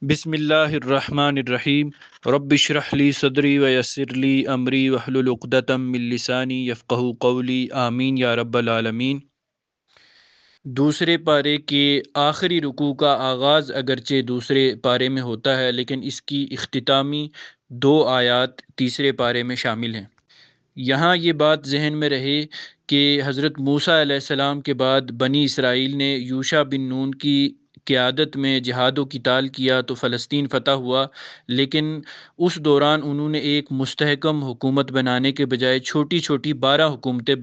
بسم اللہ الرحمن الرحیم رب اشرح لی صدری ویسر لی امری واحلل عقدۃ من لسانی یفقہوا قولی آمین یا رب العالمین۔ دوسرے پارے کے آخری رکوع کا آغاز اگرچہ دوسرے پارے میں ہوتا ہے، لیکن اس کی اختتامی 2 آیات تیسرے پارے میں شامل ہیں۔ یہاں یہ بات ذہن میں رہے کہ حضرت موسیٰ علیہ السلام کے بعد بنی اسرائیل نے یوشع بن نون کی قیادت میں جہاد و قتال کیا تو فلسطین فتح ہوا، لیکن اس دوران انہوں نے ایک مستحکم حکومت بنانے کے بجائے چھوٹی چھوٹی 12 حکومتیں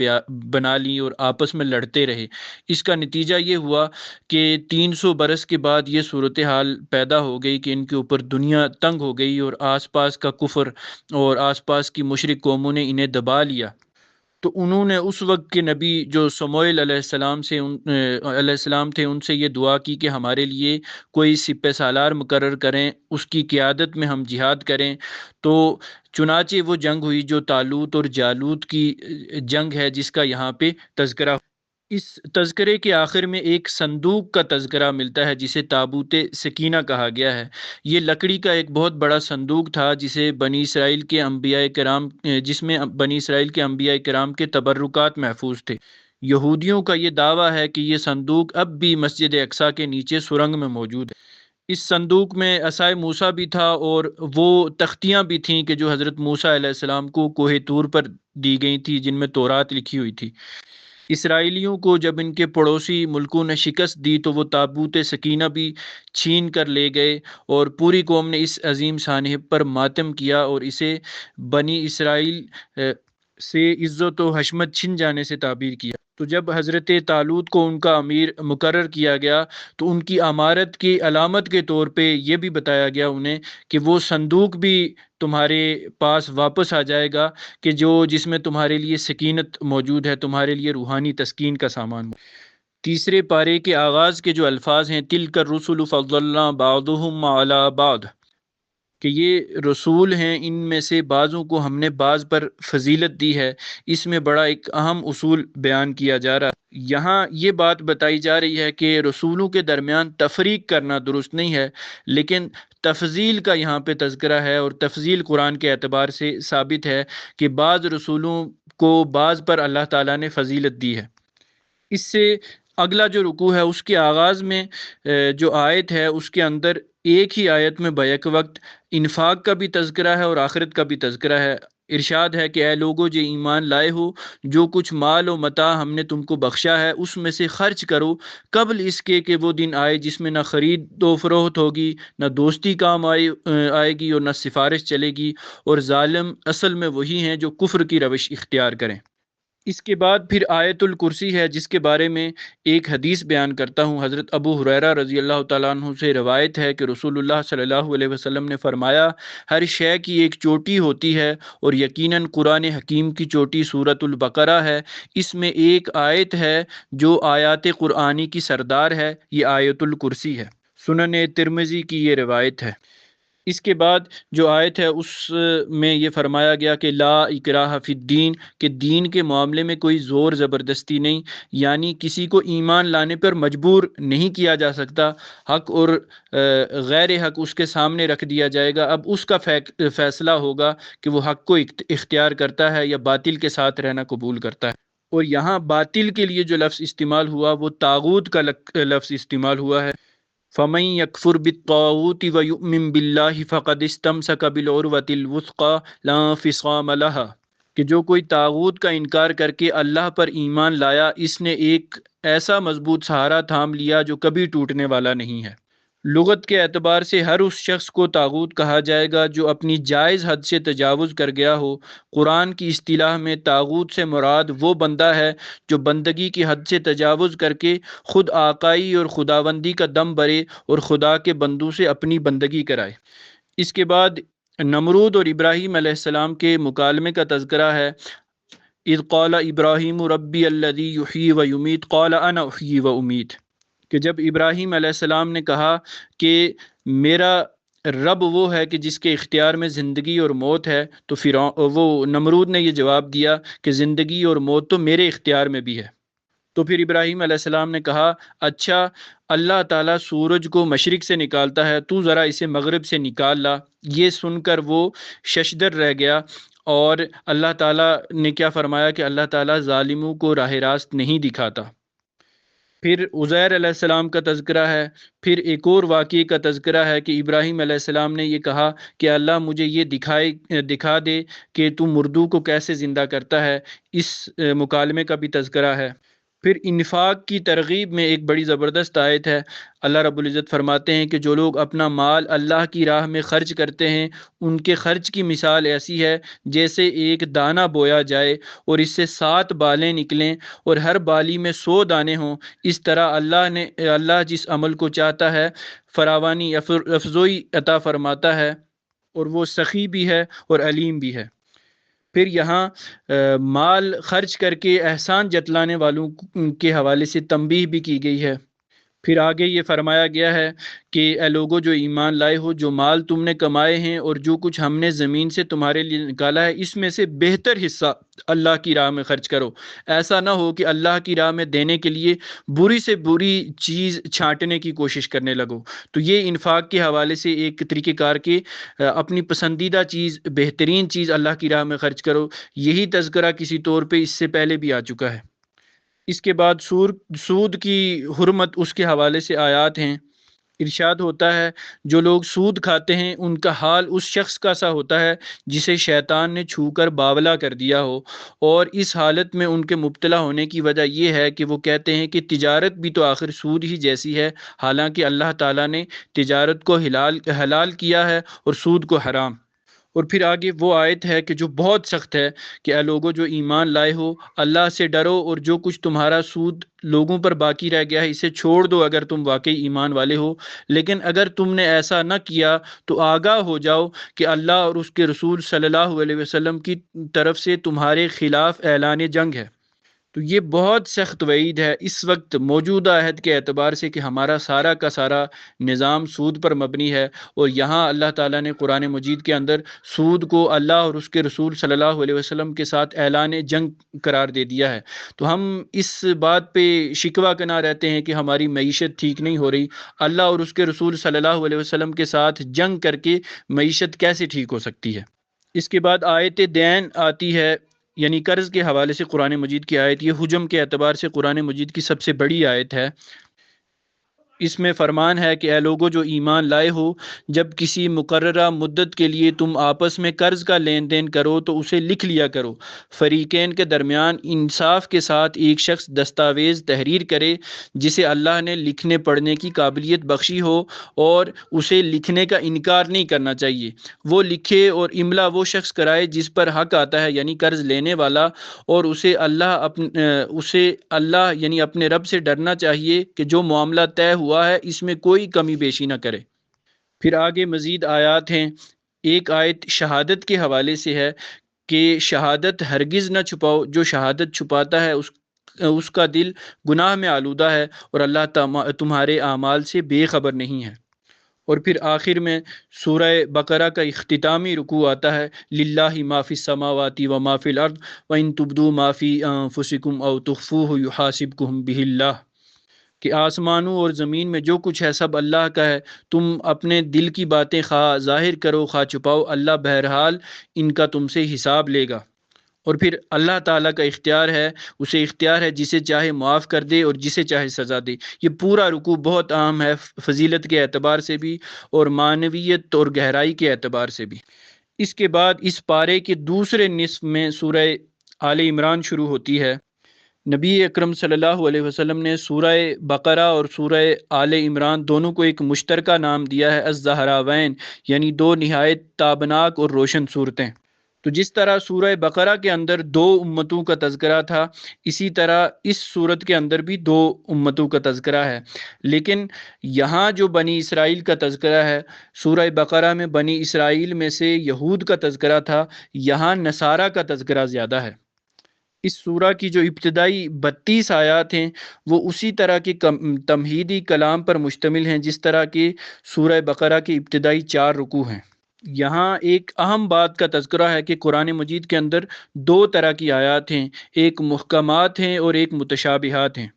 بنا لیں اور آپس میں لڑتے رہے۔ اس کا نتیجہ یہ ہوا کہ 300 برس کے بعد یہ صورتحال پیدا ہو گئی کہ ان کے اوپر دنیا تنگ ہو گئی اور آس پاس کا کفر اور آس پاس کی مشرک قوموں نے انہیں دبا لیا۔ تو انہوں نے اس وقت کے نبی جو سموئیل علیہ السلام تھے ان سے یہ دعا کی کہ ہمارے لیے کوئی سپہ سالار مقرر کریں، اس کی قیادت میں ہم جہاد کریں۔ تو چنانچہ وہ جنگ ہوئی جو طالوت اور جالوت کی جنگ ہے، جس کا یہاں پہ تذکرہ۔ اس تذکرے کے آخر میں ایک صندوق کا تذکرہ ملتا ہے جسے تابوت سکینہ کہا گیا ہے۔ یہ لکڑی کا ایک بہت بڑا صندوق تھا جس میں بنی اسرائیل کے انبیاء کرام کے تبرکات محفوظ تھے۔ یہودیوں کا یہ دعویٰ ہے کہ یہ صندوق اب بھی مسجد اقصیٰ کے نیچے سرنگ میں موجود ہے۔ اس صندوق میں عصائے موسیٰ بھی تھا اور وہ تختیاں بھی تھیں کہ جو حضرت موسیٰ علیہ السلام کو کوہ طور پر دی گئی تھی، جن میں تورات لکھی ہوئی تھی۔ اسرائیلیوں کو جب ان کے پڑوسی ملکوں نے شکست دی تو وہ تابوت سکینہ بھی چھین کر لے گئے، اور پوری قوم نے اس عظیم سانحے پر ماتم کیا اور اسے بنی اسرائیل سے عزت و حشمت چھن جانے سے تعبیر کیا۔ تو جب حضرت طالوت کو ان کا امیر مقرر کیا گیا تو ان کی امارت کی علامت کے طور پہ یہ بھی بتایا گیا انہیں کہ وہ صندوق بھی تمہارے پاس واپس آ جائے گا کہ جس میں تمہارے لیے سکینت موجود ہے، تمہارے لیے روحانی تسکین کا سامان موجود۔ تیسرے پارے کے آغاز کے جو الفاظ ہیں تلک الرسل فضلنا بعضهم علی بعض، کہ یہ رسول ہیں، ان میں سے بعضوں کو ہم نے بعض پر فضیلت دی ہے۔ اس میں بڑا ایک اہم اصول بیان کیا جا رہا ہے۔ یہاں یہ بات بتائی جا رہی ہے کہ رسولوں کے درمیان تفریق کرنا درست نہیں ہے، لیکن تفضیل کا یہاں پہ تذکرہ ہے، اور تفضیل قرآن کے اعتبار سے ثابت ہے کہ بعض رسولوں کو بعض پر اللہ تعالیٰ نے فضیلت دی ہے۔ اس سے اگلا جو رکوع ہے اس کے آغاز میں جو آیت ہے اس کے اندر ایک ہی آیت میں بیک وقت انفاق کا بھی تذکرہ ہے اور آخرت کا بھی تذکرہ ہے۔ ارشاد ہے کہ اے لوگو جو ایمان لائے ہو، جو کچھ مال و متاع ہم نے تم کو بخشا ہے اس میں سے خرچ کرو، قبل اس کے کہ وہ دن آئے جس میں نہ خرید و فروخت ہوگی، نہ دوستی کام آئے گی اور نہ سفارش چلے گی، اور ظالم اصل میں وہی ہیں جو کفر کی روش اختیار کریں۔ اس کے بعد پھر آیت الکرسی ہے جس کے بارے میں ایک حدیث بیان کرتا ہوں۔ حضرت ابو ہریرہ رضی اللہ تعالیٰ عنہ سے روایت ہے کہ رسول اللہ صلی اللہ علیہ وسلم نے فرمایا، ہر شے کی ایک چوٹی ہوتی ہے اور یقیناً قرآن حکیم کی چوٹی سورۃ البقرہ ہے۔ اس میں ایک آیت ہے جو آیات قرآنی کی سردار ہے، یہ آیت الکرسی ہے۔ سنن ترمذی کی یہ روایت ہے۔ اس کے بعد جو آیت ہے اس میں یہ فرمایا گیا کہ لا اکراہ فی الدین، کہ دین کے معاملے میں کوئی زور زبردستی نہیں، یعنی کسی کو ایمان لانے پر مجبور نہیں کیا جا سکتا۔ حق اور غیر حق اس کے سامنے رکھ دیا جائے گا، اب اس کا فیصلہ ہوگا کہ وہ حق کو اختیار کرتا ہے یا باطل کے ساتھ رہنا قبول کرتا ہے۔ اور یہاں باطل کے لیے جو لفظ استعمال ہوا وہ طاغوت کا لفظ استعمال ہوا ہے۔ فَمَن يَكْفُرْ بِالطَّاغُوتِ وَيُؤْمِن بِاللَّهِ فَقَدِ اسْتَمْسَكَ بِالْعُرْوَةِ الْوُثْقَىٰ لَا انفصام لَهَا، کہ جو کوئی طاغوت کا انکار کر کے اللہ پر ایمان لایا، اس نے ایک ایسا مضبوط سہارا تھام لیا جو کبھی ٹوٹنے والا نہیں ہے۔ لغت کے اعتبار سے ہر اس شخص کو طاغوت کہا جائے گا جو اپنی جائز حد سے تجاوز کر گیا ہو۔ قرآن کی اصطلاح میں طاغوت سے مراد وہ بندہ ہے جو بندگی کی حد سے تجاوز کر کے خود آقائی اور خداوندی کا دم برے اور خدا کے بندوں سے اپنی بندگی کرائے۔ اس کے بعد نمرود اور ابراہیم علیہ السلام کے مکالمے کا تذکرہ ہے۔ اذ قال ابراہیم ربی الذی یحیی و یمیت قال انا احیی و امیت، کہ جب ابراہیم علیہ السلام نے کہا کہ میرا رب وہ ہے کہ جس کے اختیار میں زندگی اور موت ہے، تو وہ نمرود نے یہ جواب دیا کہ زندگی اور موت تو میرے اختیار میں بھی ہے۔ تو پھر ابراہیم علیہ السلام نے کہا اچھا، اللہ تعالیٰ سورج کو مشرق سے نکالتا ہے، تو ذرا اسے مغرب سے نکال لا۔ یہ سن کر وہ ششدر رہ گیا، اور اللہ تعالیٰ نے کیا فرمایا کہ اللہ تعالیٰ ظالموں کو راہ راست نہیں دکھاتا۔ پھر عزیر علیہ السلام کا تذکرہ ہے۔ پھر ایک اور واقعے کا تذکرہ ہے کہ ابراہیم علیہ السلام نے یہ کہا کہ اللہ مجھے یہ دکھا دے کہ تو مردوں کو کیسے زندہ کرتا ہے۔ اس مکالمے کا بھی تذکرہ ہے۔ پھر انفاق کی ترغیب میں ایک بڑی زبردست آیت ہے۔ اللہ رب العزت فرماتے ہیں کہ جو لوگ اپنا مال اللہ کی راہ میں خرچ کرتے ہیں، ان کے خرچ کی مثال ایسی ہے جیسے ایک دانہ بویا جائے اور اس سے 7 بالیں نکلیں اور ہر بالی میں 100 دانے ہوں۔ اس طرح اللہ جس عمل کو چاہتا ہے فراوانی افزوئی عطا فرماتا ہے، اور وہ سخی بھی ہے اور علیم بھی ہے۔ پھر یہاں مال خرچ کر کے احسان جتلانے والوں کے حوالے سے تنبیہ بھی کی گئی ہے۔ پھر آگے یہ فرمایا گیا ہے کہ اے لوگو جو ایمان لائے ہو، جو مال تم نے کمائے ہیں اور جو کچھ ہم نے زمین سے تمہارے لیے نکالا ہے، اس میں سے بہتر حصہ اللہ کی راہ میں خرچ کرو۔ ایسا نہ ہو کہ اللہ کی راہ میں دینے کے لیے بری سے بری چیز چھانٹنے کی کوشش کرنے لگو۔ تو یہ انفاق کے حوالے سے ایک طریقہ کار کے اپنی پسندیدہ چیز، بہترین چیز اللہ کی راہ میں خرچ کرو۔ یہی تذکرہ کسی طور پہ اس سے پہلے بھی آ چکا ہے۔ اس کے بعد سود کی حرمت، اس کے حوالے سے آیات ہیں۔ ارشاد ہوتا ہے جو لوگ سود کھاتے ہیں ان کا حال اس شخص کا سا ہوتا ہے جسے شیطان نے چھو کر باولا کر دیا ہو، اور اس حالت میں ان کے مبتلا ہونے کی وجہ یہ ہے کہ وہ کہتے ہیں کہ تجارت بھی تو آخر سود ہی جیسی ہے، حالانکہ اللہ تعالیٰ نے تجارت کو حلال کیا ہے اور سود کو حرام۔ اور پھر آگے وہ آیت ہے کہ جو بہت سخت ہے کہ اے لوگو جو ایمان لائے ہو، اللہ سے ڈرو اور جو کچھ تمہارا سود لوگوں پر باقی رہ گیا ہے اسے چھوڑ دو اگر تم واقعی ایمان والے ہو۔ لیکن اگر تم نے ایسا نہ کیا تو آگاہ ہو جاؤ کہ اللہ اور اس کے رسول صلی اللہ علیہ وسلم کی طرف سے تمہارے خلاف اعلان جنگ ہے۔ تو یہ بہت سخت وعید ہے اس وقت موجودہ عہد کے اعتبار سے کہ ہمارا سارا کا سارا نظام سود پر مبنی ہے، اور یہاں اللہ تعالیٰ نے قرآن مجید کے اندر سود کو اللہ اور اس کے رسول صلی اللہ علیہ وسلم کے ساتھ اعلان جنگ قرار دے دیا ہے۔ تو ہم اس بات پہ شکوہ کرنا رہتے ہیں کہ ہماری معیشت ٹھیک نہیں ہو رہی۔ اللہ اور اس کے رسول صلی اللہ علیہ وسلم کے ساتھ جنگ کر کے معیشت کیسے ٹھیک ہو سکتی ہے؟ اس کے بعد آیت دین آتی ہے، یعنی قرض کے حوالے سے قرآن مجید کی آیت۔ یہ حجم کے اعتبار سے قرآن مجید کی سب سے بڑی آیت ہے۔ اس میں فرمان ہے کہ اے لوگو جو ایمان لائے ہو، جب کسی مقررہ مدت کے لیے تم آپس میں قرض کا لین دین کرو تو اسے لکھ لیا کرو۔ فریقین کے درمیان انصاف کے ساتھ ایک شخص دستاویز تحریر کرے جسے اللہ نے لکھنے پڑھنے کی قابلیت بخشی ہو، اور اسے لکھنے کا انکار نہیں کرنا چاہیے۔ وہ لکھے اور املا وہ شخص کرائے جس پر حق آتا ہے، یعنی قرض لینے والا، اور اسے اللہ یعنی اپنے رب سے ڈرنا چاہیے کہ جو معاملہ طے ہوا ہے اس میں کوئی کمی بیشی نہ کرے۔ پھر آگے مزید آیات ہیں۔ ایک آیت شہادت کے حوالے سے ہے کہ شہادت ہرگز نہ چھپاؤ، جو شہادت چھپاتا ہے اس کا دل گناہ میں آلودہ ہے، اور اللہ تمہارے اعمال سے بے خبر نہیں ہے۔ اور پھر آخر میں سورہ بقرہ کا اختتامی رکوع آتا ہے، للہ ما فی السماوات و ما فی الارض وان تبدوا ما فی انفسکم او تخفوہ یحاسبکم بہ اللہ، کہ آسمانوں اور زمین میں جو کچھ ہے سب اللہ کا ہے، تم اپنے دل کی باتیں خواہ ظاہر کرو خواہ چھپاؤ، اللہ بہرحال ان کا تم سے حساب لے گا۔ اور پھر اللہ تعالیٰ کا اختیار ہے، اسے اختیار ہے جسے چاہے معاف کر دے اور جسے چاہے سزا دے۔ یہ پورا رکوع بہت اہم ہے، فضیلت کے اعتبار سے بھی اور معنویت اور گہرائی کے اعتبار سے بھی۔ اس کے بعد اس پارے کے دوسرے نصف میں سورہ آل عمران شروع ہوتی ہے۔ نبی اکرم صلی اللہ علیہ وسلم نے سورہ بقرہ اور سورہ آل عمران دونوں کو ایک مشترکہ نام دیا ہے، الزہراوین، یعنی دو نہایت تابناک اور روشن صورتیں۔ تو جس طرح سورہ بقرہ کے اندر 2 امتوں کا تذکرہ تھا، اسی طرح اس سورت کے اندر بھی 2 امتوں کا تذکرہ ہے۔ لیکن یہاں جو بنی اسرائیل کا تذکرہ ہے، سورہ بقرہ میں بنی اسرائیل میں سے یہود کا تذکرہ تھا، یہاں نصارہ کا تذکرہ زیادہ ہے۔ اس سورہ کی جو ابتدائی 32 آیات ہیں وہ اسی طرح کے تمہیدی کلام پر مشتمل ہیں جس طرح کہ سورہ بقرہ کے ابتدائی 4 رکوع ہیں۔ یہاں ایک اہم بات کا تذکرہ ہے کہ قرآن مجید کے اندر دو طرح کی آیات ہیں، ایک محکمات ہیں اور ایک متشابہات ہیں۔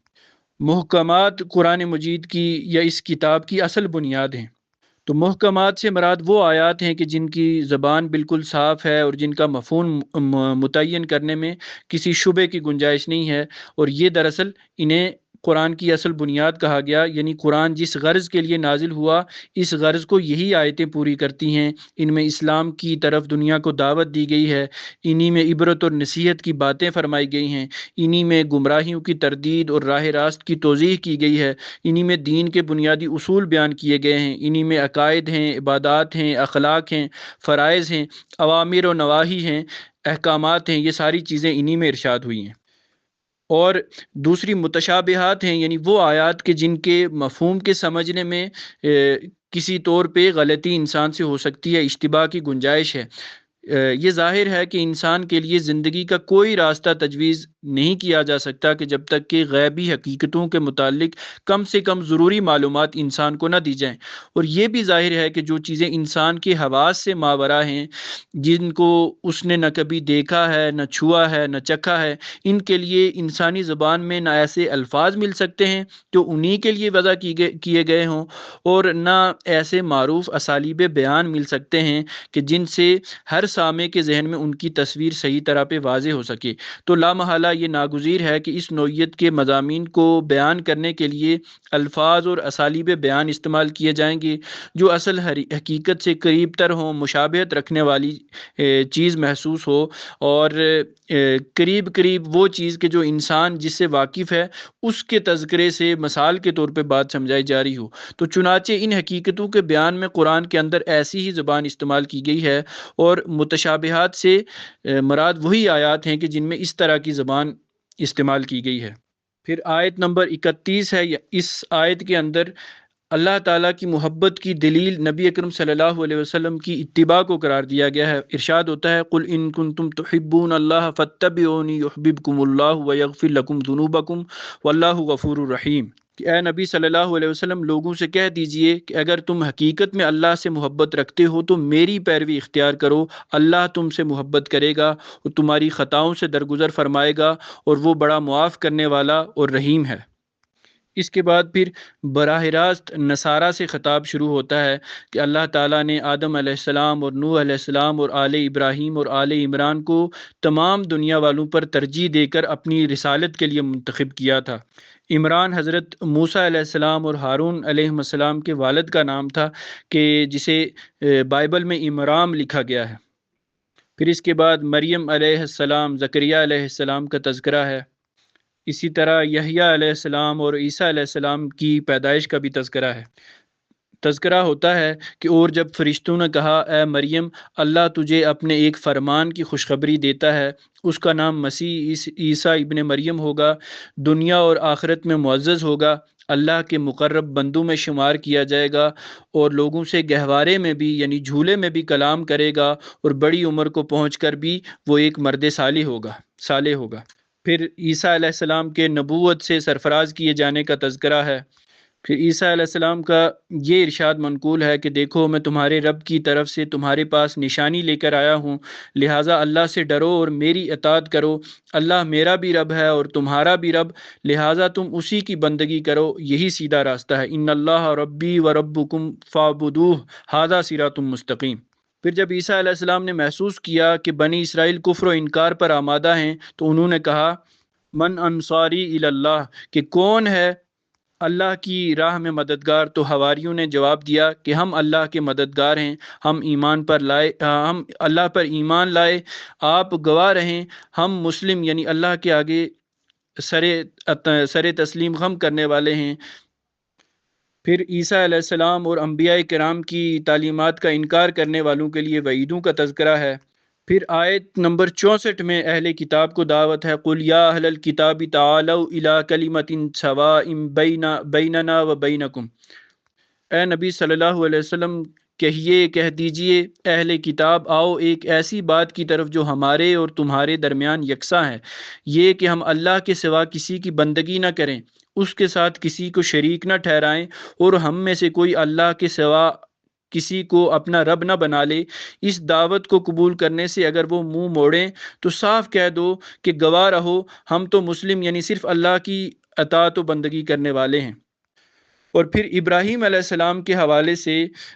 محکمات قرآن مجید کی یا اس کتاب کی اصل بنیاد ہیں۔ تو محکمات سے مراد وہ آیات ہیں کہ جن کی زبان بالکل صاف ہے اور جن کا مفہوم متعین کرنے میں کسی شبے کی گنجائش نہیں ہے، اور یہ دراصل انہیں قرآن کی اصل بنیاد کہا گیا، یعنی قرآن جس غرض کے لیے نازل ہوا اس غرض کو یہی آیتیں پوری کرتی ہیں۔ ان میں اسلام کی طرف دنیا کو دعوت دی گئی ہے، انہی میں عبرت اور نصیحت کی باتیں فرمائی گئی ہیں، انہی میں گمراہیوں کی تردید اور راہ راست کی توضیح کی گئی ہے، انہی میں دین کے بنیادی اصول بیان کیے گئے ہیں، انہی میں عقائد ہیں، عبادات ہیں، اخلاق ہیں، فرائض ہیں، اوامر و نواہی ہیں، احکامات ہیں، یہ ساری چیزیں انہی میں ارشاد ہوئی ہیں۔ اور دوسری متشابہات ہیں، یعنی وہ آیات کے جن کے مفہوم کے سمجھنے میں کسی طور پہ غلطی انسان سے ہو سکتی ہے، اشتباہ کی گنجائش ہے۔ یہ ظاہر ہے کہ انسان کے لیے زندگی کا کوئی راستہ تجویز نہیں کیا جا سکتا کہ جب تک کہ غیبی حقیقتوں کے متعلق کم سے کم ضروری معلومات انسان کو نہ دی جائیں۔ اور یہ بھی ظاہر ہے کہ جو چیزیں انسان کے حواس سے ماورا ہیں، جن کو اس نے نہ کبھی دیکھا ہے، نہ چھوا ہے، نہ چکھا ہے، ان کے لیے انسانی زبان میں نہ ایسے الفاظ مل سکتے ہیں جو انہی کے لیے وضع کیے گئے ہوں، اور نہ ایسے معروف اسالیب بیان مل سکتے ہیں کہ جن سے ہر سامع کے ذہن میں ان کی تصویر صحیح طرح پہ واضح ہو سکے۔ تو لامحالہ یہ ناگزیر ہے کہ اس نوعیت کے مضامین کو بیان کرنے کے لیے الفاظ اور اسالیب بیان استعمال کیے جائیں گے جو اصل حقیقت سے قریب تر ہوں، مشابہت رکھنے والی چیز محسوس ہو، اور قریب قریب وہ چیز کہ جو انسان جس سے واقف ہے اس کے تذکرے سے مثال کے طور پہ بات سمجھائی جا رہی ہو۔ تو چنانچہ ان حقیقتوں کے بیان میں قرآن کے اندر ایسی ہی زبان استعمال کی گئی ہے، اور متشابہات سے مراد وہی آیات ہیں کہ جن میں اس طرح کی زبان استعمال کی گئی ہے۔ پھر آیت نمبر 31 ہے، اس آیت کے اندر اللہ تعالیٰ کی محبت کی دلیل نبی اکرم صلی اللہ علیہ وسلم کی اتباع کو قرار دیا گیا ہے۔ ارشاد ہوتا ہے قل ان کنتم تحبون اللہ فاتبعونی یحببکم اللہ ویغفر لکم ذنوبکم واللہ غفور الرحیم، کہ اے نبی صلی اللہ علیہ وسلم لوگوں سے کہہ دیجئے کہ اگر تم حقیقت میں اللہ سے محبت رکھتے ہو تو میری پیروی اختیار کرو، اللہ تم سے محبت کرے گا اور تمہاری خطاؤں سے درگزر فرمائے گا، اور وہ بڑا معاف کرنے والا اور رحیم ہے۔ اس کے بعد پھر براہ راست نصارہ سے خطاب شروع ہوتا ہے کہ اللہ تعالیٰ نے آدم علیہ السلام اور نوح علیہ السلام اور آل ابراہیم اور آل عمران کو تمام دنیا والوں پر ترجیح دے کر اپنی رسالت کے لیے منتخب کیا تھا۔ عمران حضرت موسیٰ علیہ السلام اور ہارون علیہ السلام کے والد کا نام تھا، کہ جسے بائبل میں عمرام لکھا گیا ہے۔ پھر اس کے بعد مریم علیہ السلام، زکریا علیہ السلام کا تذکرہ ہے۔ اسی طرح یحییٰ علیہ السلام اور عیسیٰ علیہ السلام کی پیدائش کا بھی تذکرہ ہے۔ تذکرہ ہوتا ہے کہ اور جب فرشتوں نے کہا اے مریم، اللہ تجھے اپنے ایک فرمان کی خوشخبری دیتا ہے، اس کا نام مسیح عیسیٰ ابن مریم ہوگا، دنیا اور آخرت میں معزز ہوگا، اللہ کے مقرب بندوں میں شمار کیا جائے گا، اور لوگوں سے گہوارے میں بھی یعنی جھولے میں بھی کلام کرے گا، اور بڑی عمر کو پہنچ کر بھی وہ ایک مرد صالح ہوگا۔ پھر عیسیٰ علیہ السلام کے نبوت سے سرفراز کیے جانے کا تذکرہ ہے۔ پھر عیسیٰ علیہ السلام کا یہ ارشاد منقول ہے کہ دیکھو میں تمہارے رب کی طرف سے تمہارے پاس نشانی لے کر آیا ہوں، لہٰذا اللہ سے ڈرو اور میری اطاعت کرو، اللہ میرا بھی رب ہے اور تمہارا بھی رب، لہٰذا تم اسی کی بندگی کرو، یہی سیدھا راستہ ہے۔ ان اللہ ربی و ربکم فاعبدوہ ھذا صراط مستقیم۔ پھر جب عیسیٰ علیہ السلام نے محسوس کیا کہ بنی اسرائیل کفر و انکار پر آمادہ ہیں تو انہوں نے کہا من انصاری الی اللہ، کہ کون ہے اللہ کی راہ میں مددگار؟ تو حواریوں نے جواب دیا کہ ہم اللہ کے مددگار ہیں، ہم اللہ پر ایمان لائے، آپ گواہ رہیں، ہم مسلم یعنی اللہ کے آگے سر تسلیم خم کرنے والے ہیں۔ پھر عیسیٰ علیہ السلام اور انبیاء کرام کی تعلیمات کا انکار کرنے والوں کے لیے وعیدوں کا تذکرہ ہے۔ پھر آیت نمبر 64 میں اہل کتاب کو دعوت ہے قُلْ يَا أَهْلَ الْكِتَابِ تَعَالَوْا إِلَىٰ كَلِمَةٍ سَوَاءٍ بَيْنَنَا وَبَيْنَكُمْ، اے نبی صلی اللہ علیہ وسلم کہہ دیجئے اہل کتاب آؤ ایک ایسی بات کی طرف جو ہمارے اور تمہارے درمیان یکساں ہے، یہ کہ ہم اللہ کے سوا کسی کی بندگی نہ کریں، اس کے ساتھ کسی کو شریک نہ ٹھہرائیں، اور ہم میں سے کوئی اللہ کے سوا کسی کو اپنا رب نہ بنا لے، اس دعوت کو قبول کرنے سے اگر وہ منہ موڑیں تو صاف کہہ دو کہ گواہ رہو، ہم تو مسلم یعنی صرف اللہ کی اطاعت و بندگی کرنے والے ہیں۔ اور پھر ابراہیم علیہ السلام کے حوالے سے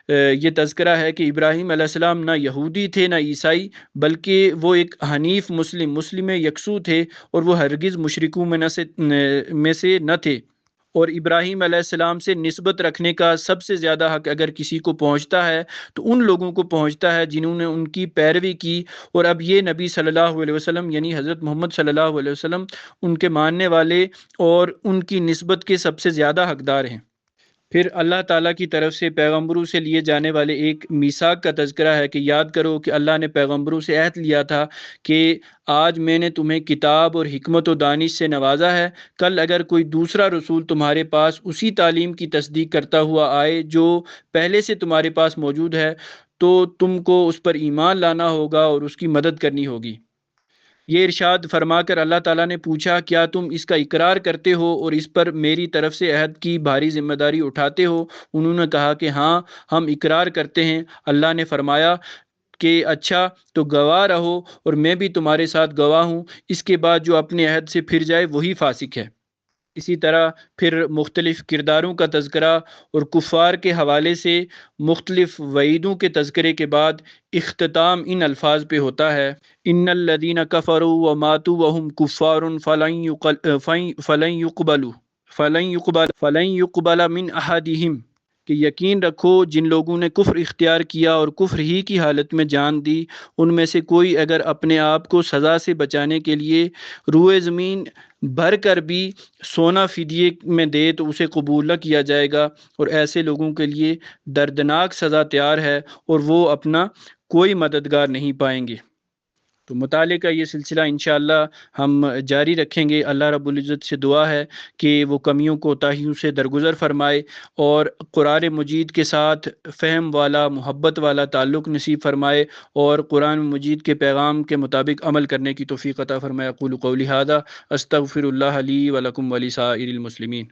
یہ تذکرہ ہے کہ ابراہیم علیہ السلام نہ یہودی تھے نہ عیسائی، بلکہ وہ ایک حنیف مسلم یکسو تھے، اور وہ ہرگز مشرکوں میں سے نہ تھے۔ اور ابراہیم علیہ السلام سے نسبت رکھنے کا سب سے زیادہ حق اگر کسی کو پہنچتا ہے تو ان لوگوں کو پہنچتا ہے جنہوں نے ان کی پیروی کی، اور اب یہ نبی صلی اللہ علیہ وسلم یعنی حضرت محمد صلی اللہ علیہ وسلم ان کے ماننے والے اور ان کی نسبت کے سب سے زیادہ حقدار ہیں۔ پھر اللہ تعالیٰ کی طرف سے پیغمبروں سے لیے جانے والے ایک میثاق کا تذکرہ ہے کہ یاد کرو کہ اللہ نے پیغمبروں سے عہد لیا تھا کہ آج میں نے تمہیں کتاب اور حکمت و دانش سے نوازا ہے، کل اگر کوئی دوسرا رسول تمہارے پاس اسی تعلیم کی تصدیق کرتا ہوا آئے جو پہلے سے تمہارے پاس موجود ہے تو تم کو اس پر ایمان لانا ہوگا اور اس کی مدد کرنی ہوگی۔ یہ ارشاد فرما کر اللہ تعالیٰ نے پوچھا کیا تم اس کا اقرار کرتے ہو اور اس پر میری طرف سے عہد کی بھاری ذمہ داری اٹھاتے ہو؟ انہوں نے کہا کہ ہاں ہم اقرار کرتے ہیں۔ اللہ نے فرمایا کہ اچھا تو گواہ رہو اور میں بھی تمہارے ساتھ گواہ ہوں، اس کے بعد جو اپنے عہد سے پھر جائے وہی فاسق ہے۔ اسی طرح پھر مختلف کرداروں کا تذکرہ اور کفار کے حوالے سے مختلف وعیدوں کے تذکرے کے بعد اختتام ان الفاظ پہ ہوتا ہے، ان الذین کفروا وماتوا وهم کفار فلن يقبل من احدهم، کہ یقین رکھو جن لوگوں نے کفر اختیار کیا اور کفر ہی کی حالت میں جان دی، ان میں سے کوئی اگر اپنے آپ کو سزا سے بچانے کے لیے روئے زمین بھر کر بھی سونا فدیے میں دے تو اسے قبول نہ کیا جائے گا، اور ایسے لوگوں کے لیے دردناک سزا تیار ہے اور وہ اپنا کوئی مددگار نہیں پائیں گے۔ تو مطالعے کا یہ سلسلہ انشاءاللہ ہم جاری رکھیں گے۔ اللہ رب العزت سے دعا ہے کہ وہ کمیوں کوتاہیوں سے درگزر فرمائے اور قرآن مجید کے ساتھ فہم والا محبت والا تعلق نصیب فرمائے، اور قرآن مجید کے پیغام کے مطابق عمل کرنے کی توفیق عطا فرمائے۔ اقول قولی ھذا استغفر اللہ لی ولکم ولسائر المسلمین۔